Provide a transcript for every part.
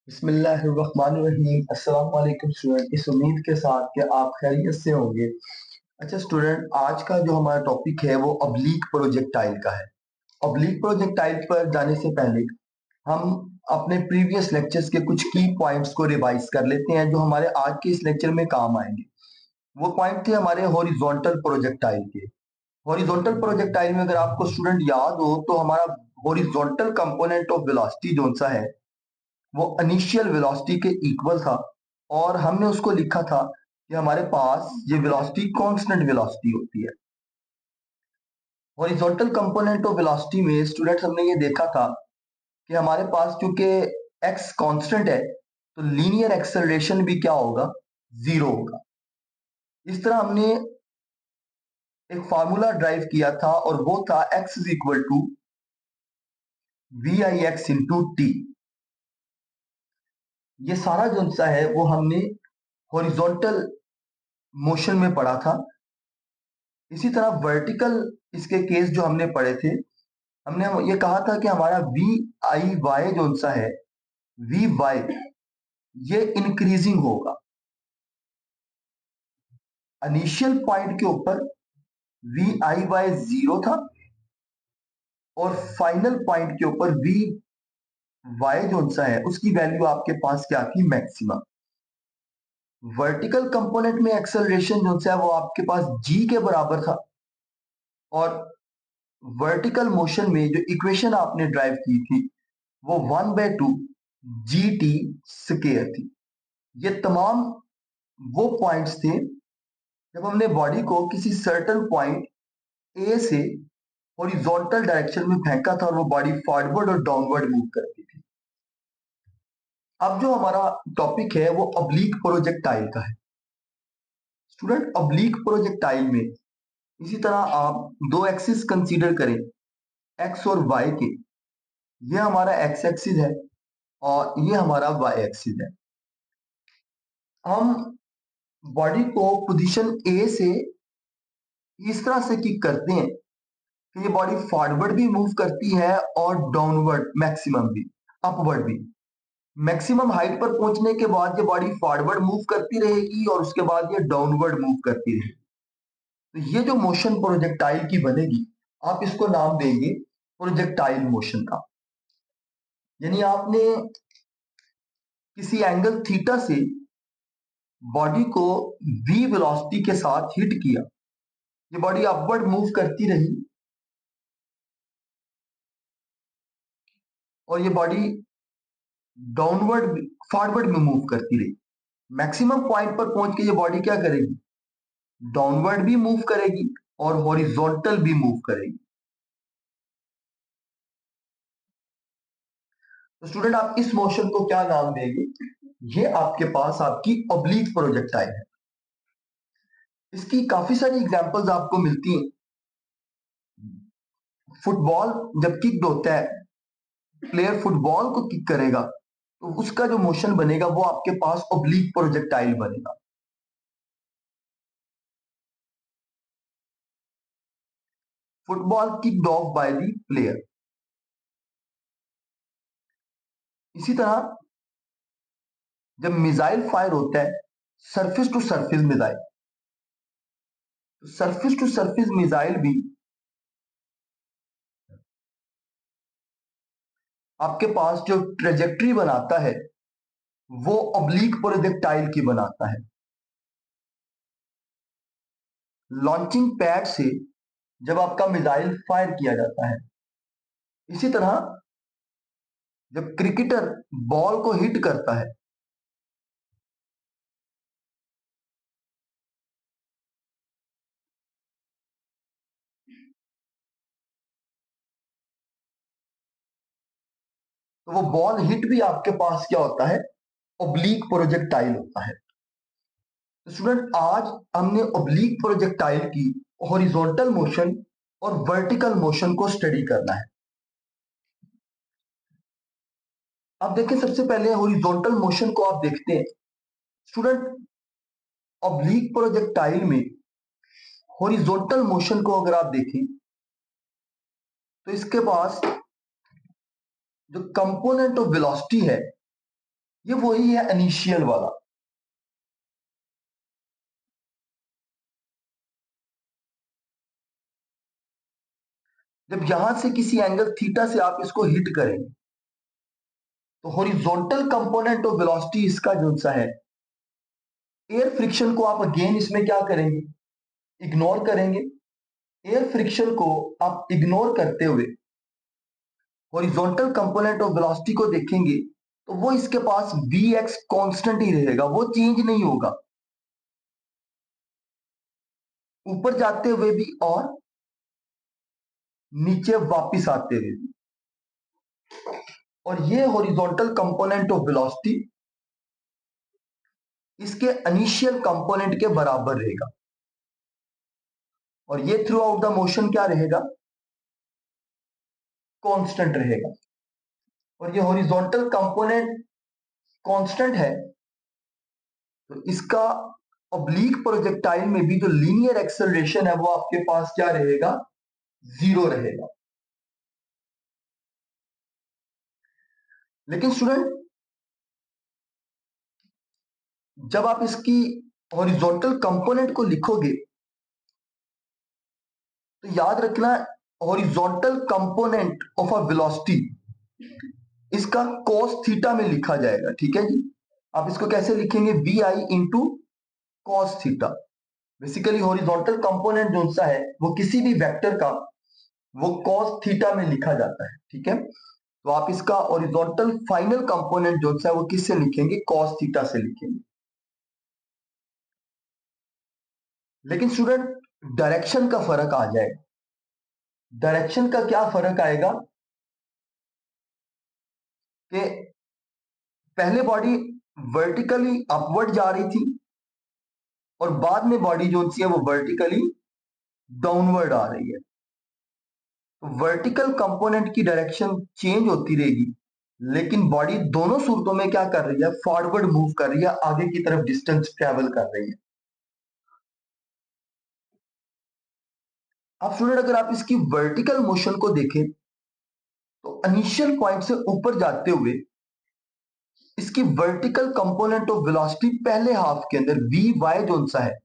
बिस्मिल्लाहिर्रहमानिर्रहीम। अस्सलाम वालेकुम स्टूडेंट। इस उम्मीद के साथ कि आप खैरियत से होंगे। अच्छा स्टूडेंट, आज का जो हमारा टॉपिक है वो ऑब्लीक प्रोजेक्टाइल का है। ऑब्लीक प्रोजेक्टाइल पर जाने से पहले हम अपने प्रीवियस लेक्चर्स के कुछ की पॉइंट्स को रिवाइज कर लेते हैं जो हमारे आज के इस लेक्चर में काम आएंगे। वो पॉइंट थे हमारे हॉरिजॉन्टल प्रोजेक्टाइल के। हॉरिजॉन्टल प्रोजेक्टाइल में अगर आपको स्टूडेंट याद हो तो हमारा हॉरिजॉन्टल कंपोनेंट ऑफ वेलोसिटी जो सा है वो इनिशियल वेलोसिटी के इक्वल था, और हमने उसको लिखा था कि हमारे पास ये वेलोसिटी कांस्टेंट वेलोसिटी होती है। हॉरिजॉन्टल कंपोनेंट ऑफ वेलोसिटी में स्टूडेंट्स हमने ये देखा था कि हमारे पास चूंकि एक्स कांस्टेंट है तो लीनियर एक्सेलरेशन भी क्या होगा, जीरो होगा। इस तरह हमने एक फार्मूला ड्राइव किया था और वो था X is equal to V I X into T. ये सारा जो सा है वो हमने हॉरिजॉन्टल मोशन में पढ़ा था। इसी तरह वर्टिकल इसके केस जो हमने पढ़े थे, हमने ये कहा था कि हमारा वी आई वाई जो सा है, वी वाई ये इंक्रीजिंग होगा। इनिशियल पॉइंट के ऊपर वी आई वाई जीरो था और फाइनल पॉइंट के ऊपर वी वाई जो सा है उसकी वैल्यू आपके पास क्या थी, मैक्सिमम। वर्टिकल कंपोनेंट में एक्सेलरेशन जो सा है वो आपके पास जी के बराबर था, और वर्टिकल मोशन में जो इक्वेशन आपने ड्राइव की थी वो 1/2 जी टी स्केयर थी। ये तमाम वो पॉइंट्स थे जब हमने बॉडी को किसी सर्टन पॉइंट ए से हॉरिजॉन्टल डायरेक्शन में फेंका था और वो बॉडी फॉरवर्ड और डाउनवर्ड मूव करती थी। अब जो हमारा टॉपिक है वो ऑब्लीक प्रोजेक्टाइल का है। स्टूडेंट, ऑब्लीक प्रोजेक्टाइल में इसी तरह आप दो एक्सिस कंसीडर करें, एक्स और वाई के। ये हमारा एक्स एक्सिस है और ये हमारा वाई एक्सिस है। हम बॉडी को पोजीशन ए से इस तरह से किक करते हैं कि ये बॉडी फॉरवर्ड भी मूव करती है और डाउनवर्ड मैक्सिमम भी, अपवर्ड भी। मैक्सिमम हाइट पर पहुंचने के बाद ये बॉडी फॉरवर्ड मूव करती रहेगी और उसके बाद ये डाउनवर्ड मूव करती रहेगी। तो ये जो मोशन प्रोजेक्टाइल की बनेगी, आप इसको नाम देंगे प्रोजेक्टाइल मोशन का। यानी आपने किसी एंगल थीटा से बॉडी को v वेलोसिटी के साथ हिट किया, ये बॉडी अपवर्ड मूव करती रही और ये बॉडी डाउनवर्ड फॉरवर्ड में मूव करती रही। मैक्सिमम पॉइंट पर पहुंच के ये बॉडी क्या करेगी, डाउनवर्ड भी मूव करेगी और हॉरिजॉन्टल भी मूव करेगी। तो स्टूडेंट, आप इस मोशन को क्या नाम देंगे, ये आपके पास आपकी ऑब्लीक प्रोजेक्टाइल है। इसकी काफी सारी एग्जांपल्स आपको मिलती हैं। फुटबॉल जब किक होता है, प्लेयर फुटबॉल को किक करेगा तो उसका जो मोशन बनेगा वो आपके पास ऑब्लीक प्रोजेक्टाइल बनेगा। Football kicked of by the player. इसी तरह जब मिसाइल फायर होता है, सरफेस टू सरफेस मिसाइल, तो सरफेस टू सरफेस मिसाइल भी आपके पास जो ट्रेजेक्ट्री बनाता है वो ऑब्लीक प्रोजेक्टाइल की बनाता है। लॉन्चिंग पैड से जब आपका मिसाइल फायर किया जाता है, इसी तरह जब क्रिकेटर बॉल को हिट करता है तो वो बॉल हिट भी आपके पास क्या होता है, ऑब्लीक प्रोजेक्टाइल होता है। तो स्टूडेंट, आज हमने ऑब्लीक प्रोजेक्टाइल की हॉरिजॉन्टल मोशन और वर्टिकल मोशन को स्टडी करना है। अब देखिए, सबसे पहले हॉरिजॉन्टल मोशन को आप देखते हैं। स्टूडेंट, ऑब्लीक प्रोजेक्टाइल में हॉरिजॉन्टल मोशन को अगर आप देखें तो इसके पास जो कंपोनेंट ऑफ वेलोसिटी है ये वही है इनिशियल वाला। जब यहां से किसी एंगल थीटा से आप इसको हिट करेंगे तो हॉरिजॉन्टल कंपोनेंट ऑफ वेलोसिटी इसका जो सा है, एयर फ्रिक्शन को आप अगेन इसमें क्या करेंगे, इग्नोर करेंगे। एयर फ्रिक्शन को आप इग्नोर करते हुए हॉरिजॉन्टल कंपोनेंट ऑफ वेलोसिटी को देखेंगे तो वो इसके पास vx कांस्टेंट ही रहेगा, वो चेंज नहीं होगा, ऊपर जाते हुए भी और नीचे वापस आते हुए भी। और ये हॉरिजॉन्टल कंपोनेंट ऑफ वेलोसिटी इसके इनिशियल कंपोनेंट के बराबर रहेगा, और ये थ्रू आउट द मोशन क्या रहेगा, कांस्टेंट रहेगा। और ये हॉरिजॉन्टल कंपोनेंट कांस्टेंट है तो इसका ऑब्लिक प्रोजेक्टाइल में भी जो लीनियर एक्सेलरेशन है वो आपके पास क्या रहेगा, जीरो रहेगा। लेकिन स्टूडेंट जब आप इसकी हॉरिजॉन्टल कंपोनेंट को लिखोगे तो याद रखना, horizontal component of a velocity इसका cos थीटा में लिखा जाएगा, ठीक है जी। आप इसको कैसे लिखेंगे, V I into cos theta. Basically horizontal component जो सा है वो किसी भी वेक्टर का वो cos थीटा में लिखा जाता है, ठीक है। तो आप इसका हॉरिजॉन्टल फाइनल कंपोनेंट जो सा है वो किससे लिखेंगे, cos थीटा से लिखेंगे। लेकिन स्टूडेंट डायरेक्शन का फर्क आ जाएगा। डायरेक्शन का क्या फर्क आएगा कि पहले बॉडी वर्टिकली अपवर्ड जा रही थी और बाद में बॉडी जो सी है वो वर्टिकली डाउनवर्ड आ रही है। तो वर्टिकल कंपोनेंट की डायरेक्शन चेंज होती रहेगी, लेकिन बॉडी दोनों सूरतों में क्या कर रही है, फॉरवर्ड मूव कर रही है, आगे की तरफ डिस्टेंस ट्रेवल कर रही है। अब स्टूडेंट अगर आप इसकी वर्टिकल मोशन को देखें तो इनिशियल पॉइंट से ऊपर जाते हुए इसकी वर्टिकल कंपोनेंट ऑफ वेलोसिटी पहले हाफ के अंदर वी वाई जो सा है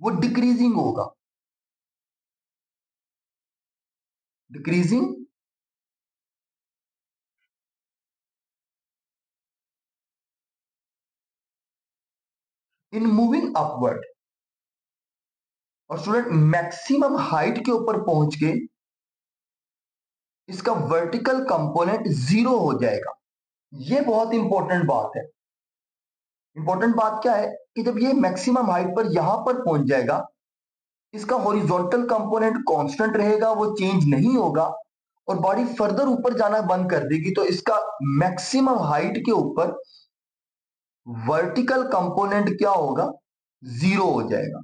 वो डिक्रीजिंग होगा, डिक्रीजिंग इन मूविंग अपवर्ड। और स्टूडेंट मैक्सिमम हाइट के ऊपर पहुंच के इसका वर्टिकल कंपोनेंट जीरो हो जाएगा। ये बहुत इंपॉर्टेंट बात है। इंपॉर्टेंट बात क्या है कि जब ये मैक्सिमम हाइट पर यहां पर पहुंच जाएगा, इसका हॉरिजॉन्टल कंपोनेंट कांस्टेंट रहेगा, वो चेंज नहीं होगा, और बॉडी फर्दर ऊपर जाना बंद कर देगी तो इसका मैक्सिमम हाइट के ऊपर वर्टिकल कंपोनेंट क्या होगा, जीरो हो जाएगा।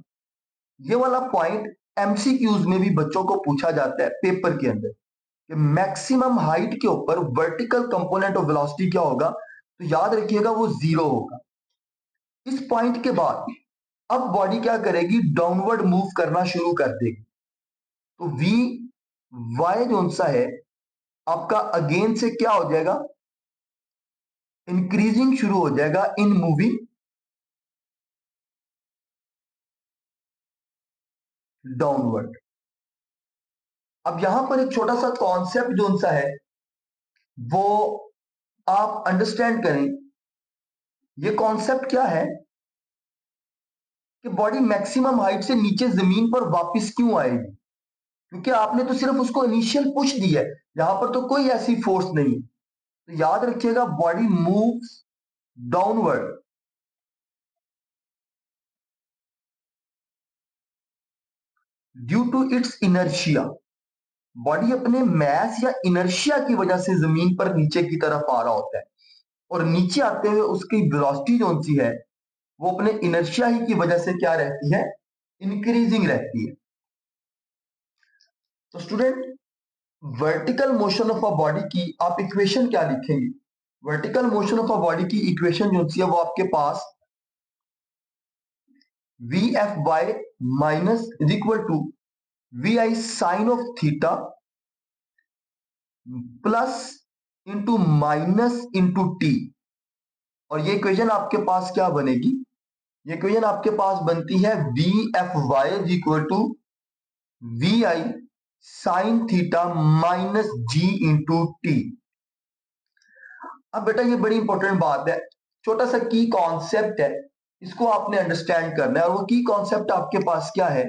ये वाला पॉइंट एमसीक्यूज में भी बच्चों को पूछा जाता है पेपर के अंदर कि मैक्सिमम हाइट के ऊपर वर्टिकल कंपोनेंट ऑफ वेलोसिटी क्या होगा, तो याद रखिएगा वो जीरो होगा। इस पॉइंट के बाद अब बॉडी क्या करेगी, डाउनवर्ड मूव करना शुरू कर देगी। तो वी वाई जो सा है आपका अगेन से क्या हो जाएगा, इंक्रीजिंग शुरू हो जाएगा इन मूविंग डाउनवर्ड। अब यहां पर एक छोटा सा कॉन्सेप्ट जो सा है वो आप अंडरस्टैंड करें। ये कॉन्सेप्ट क्या है कि बॉडी मैक्सिमम हाइट से नीचे जमीन पर वापस क्यों आएगी, क्योंकि आपने तो सिर्फ उसको इनिशियल पुश दी है, यहां पर तो कोई ऐसी फोर्स नहीं। तो याद रखिएगा body moves downward due to its inertia. Body अपने मैस या इनर्शिया की वजह से जमीन पर नीचे की तरफ आ रहा होता है, और नीचे आते हुए उसकी वेलोसिटी जो सी है वो अपने इनर्शिया ही की वजह से क्या रहती है, इंक्रीजिंग रहती है। तो student vertical motion of a body की आप इक्वेशन क्या लिखेंगे, vertical motion of a body की इक्वेशन जो सी है वो आपके पास V F Y minus is equal to V I sine of theta plus into minus into T, और ये इक्वेशन आपके पास क्या बनेगी, ये इक्वेशन आपके पास बनती है V F Y is equal to V I sine theta minus G into T. अब बेटा ये बड़ी इंपॉर्टेंट बात है, छोटा सा की कॉन्सेप्ट है, इसको आपने अंडरस्टैंड करना है। और वो की कॉन्सेप्ट आपके पास क्या है,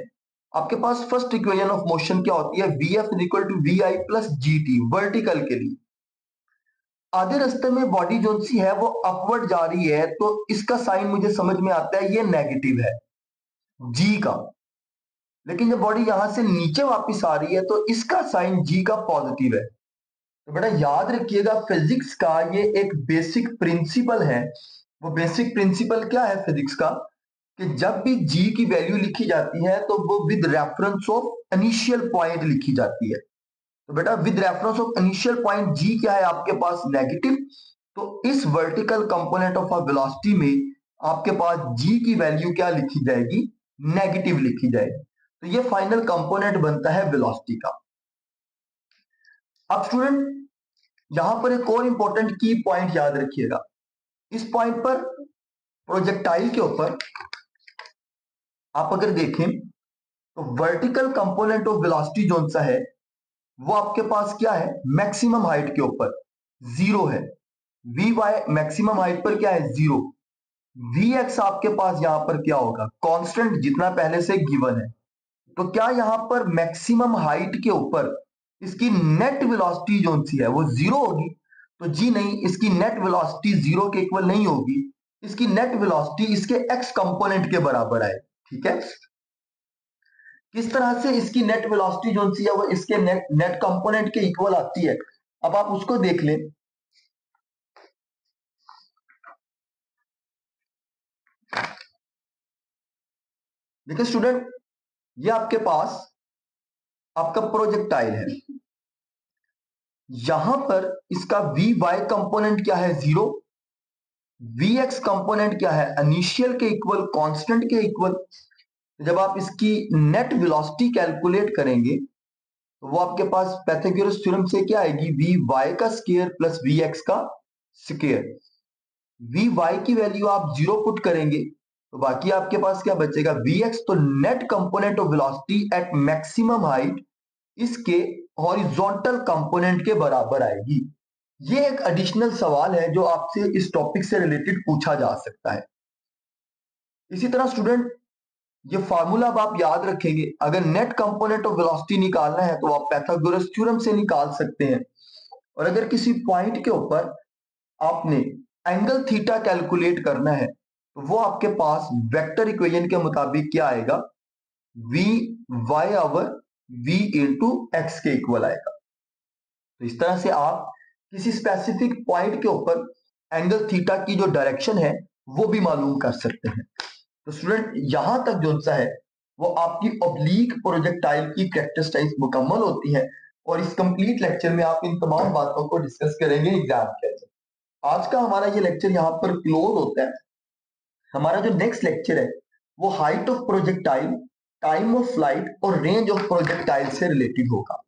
आपके पास फर्स्ट इक्वेशन ऑफ मोशन क्या होती है, V F equal to V I plus G T vertical के लिए। आधे रास्ते में बॉडी जो सी है वो अपवर्ड जा रही है, तो इसका साइन मुझे समझ में आता है ये नेगेटिव है जी का। लेकिन जब बॉडी यहां से नीचे वापस आ रही है तो इसका साइन जी का पॉजिटिव है। तो बेटा याद रखिएगा फिजिक्स का ये एक बेसिक प्रिंसिपल है। वो बेसिक प्रिंसिपल क्या है फिजिक्स का, कि जब भी जी की वैल्यू लिखी जाती है तो वो with reference of initial point लिखी जाती है। तो बेटा with reference of initial point G क्या है आपके पास, नेगेटिव। तो इस vertical component of a velocity में आपके पास जी की वैल्यू क्या लिखी जाएगी, नेगेटिव लिखी जाएगी। तो ये फाइनल कंपोनेंट बनता है वेलोसिटी का। अब स्टूडेंट यहां पर एक और इंपॉर्टेंट की पॉइंट याद रखिएगा, इस पॉइंट पर प्रोजेक्टाइल के ऊपर आप अगर देखें तो वर्टिकल कंपोनेंट ऑफ वेलोसिटी जो सा है वो आपके पास क्या है, मैक्सिमम हाइट के ऊपर जीरो है। वी वाई मैक्सिमम हाइट पर क्या है, जीरो। वी एक्स आपके पास यहां पर क्या होगा, कांस्टेंट जितना पहले से गिवन है। तो क्या यहां पर मैक्सिमम हाइट के ऊपर इसकी नेट वेलोसिटी जो सी है वो जीरो होगी, तो जी नहीं, इसकी नेट वेलोसिटी जीरो के इक्वल नहीं होगी। इसकी नेट वेलोसिटी इसके एक्स कंपोनेंट के बराबर आए। ठीक है, किस तरह से इसकी नेट वेलोसिटी जो सी है वो इसके नेट कंपोनेंट के इक्वल आती है, अब आप उसको देख लें। देखिए स्टूडेंट, ये आपके पास आपका प्रोजेक्टाइल है, यहां पर इसका वी वाई कंपोनेंट क्या है, जीरो। वी एक्स कंपोनेंट क्या है, इनिशियल के इक्वल, कांस्टेंट के इक्वल। जब आप इसकी नेट वेलोसिटी कैलकुलेट करेंगे तो वो आपके पास पाइथागोरस थ्योरम से क्या आएगी, वी वाई का स्क्वायर प्लस वी एक्स का स्क्वायर। वी वाई की वैल्यू आप जीरो पुट करेंगे तो बाकी आपके पास क्या बचेगा, वी एक्स। तो net component of velocity at maximum height इसके हॉरिजॉन्टल कंपोनेंट के बराबर आएगी। ये एक एडिशनल सवाल है जो आपसे इस टॉपिक से रिलेटेड पूछा जा सकता है। इसी तरह स्टूडेंट ये फार्मूला अब आप याद रखेंगे, अगर नेट कंपोनेंट ऑफ वेलोसिटी निकालना है तो आप पाइथागोरस थ्योरम से निकाल सकते हैं। और अगर किसी पॉइंट के ऊपर आपने एंगल थीटा कैलकुलेट करना है तो वो आपके पास वेक्टर इक्वेशन के मुताबिक क्या आएगा, V Y over V into X के इक्वल आएगा। तो इस तरह से आप किसी स्पेसिफिक पॉइंट के ऊपर एंगल थीटा की जो डायरेक्शन है वो भी मालूम कर सकते हैं। तो स्टूडेंट यहां तक जो सा है वो आपकी ऑब्लीक प्रोजेक्टाइल की कैरेक्टरिस्टिक्स मुकम्मल होती है, और इस कंप्लीट लेक्चर में आप इन तमाम बातों को डिस्कस करेंगे एग्जाम के अंदर। आज का हमारा ये लेक्चर यहाँ पर क्लोज होता है। हमारा जो नेक्स्ट लेक्चर है वो height of projectile, time of flight और रेंज ऑफ प्रोजेक्टाइल से रिलेटेड होगा।